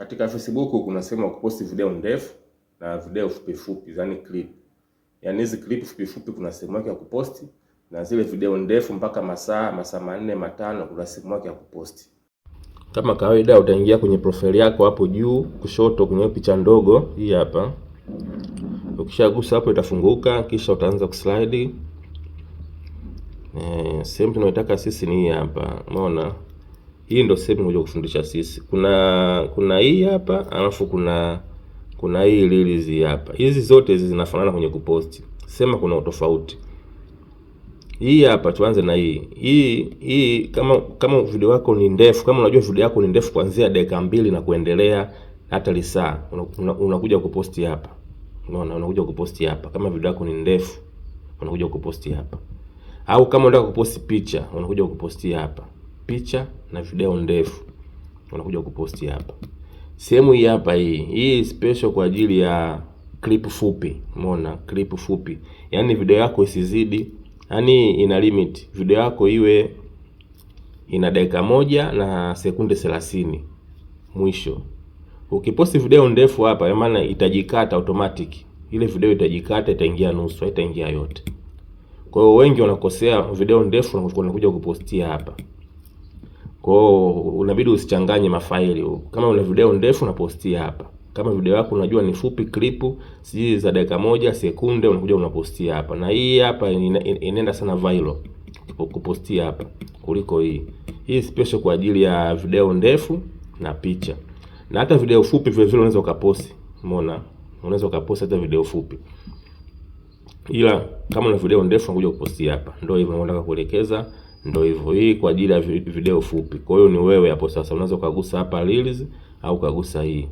Katika Facebook kuna sehemu ya kuposti video ndefu na video fupi fupi, yani clip. Yaani hizi clip fupi fupi kuna sehemu yake ya kuposti, na zile video ndefu mpaka masaa 4 5 kuna sehemu yake ya kuposti. Kama kawaida utaingia kwenye profile yako hapo juu kushoto kwenye picha ndogo hii hapa. Ukishagusa hapo itafunguka, kisha utaanza kuslide. Sehemu tunayotaka sisi ni hii hapa. Umeona? Hii ndio sehemu ngoja kufundisha sisi. Kuna hii hapa, alafu kuna hii reels hapa. Hizi zote hizi zinafanana kwenye kuposti. Sema kuna utofauti. Hii hapa tuanze na hii. Hii kama video yako ni ndefu, kama unajua video yako ni ndefu kuanzia dakika 2 na kuendelea hata lisaa, unakuja kuposti hapa. Unaona, unakuja kuposti hapa. Kama video yako ni ndefu, unakuja kuposti hapa. Au kama unataka kuposti picha, unakuja kuposti hapa. Picha na video ndefu unakuja kuposti hapa. Sehemu hii hapa hii special kwa ajili ya clip fupi. Umeona, clip fupi. Yaani video yako isizidi, yani ina limit. Video yako iwe ina dakika 1 na sekunde 30 mwisho. Ukiposti video ndefu hapa, maana itajikata automatic. Ile video itajikata, itaingia nusu, haitaingia yote. Kwa hiyo wengi wanakosea video ndefu na wanakuja kupostia hapa. Kwa hiyo unabidi usichanganye mafaili. Kama una video ndefu unapostia hapa. Kama video yako unajua ni fupi clip, si za dakika 1 sekunde, unakuja unapostia hapa. Na hii hapa inaenda sana viral kupostia hapa kuliko hii. Hii special kwa ajili ya video ndefu na picha. Na hata video fupi vile vile unaweza ukaposti. Umeona? Unaweza ukaposti hata video fupi. Ila kama una video ndefu unakuja kupostia hapa. Ndio hivyo nataka kuelekeza, ndio hivyo. Hii kwa ajili ya video fupi. Kwa hiyo ni wewe hapo sasa unaweza kugusa hapa reels au kugusa hii.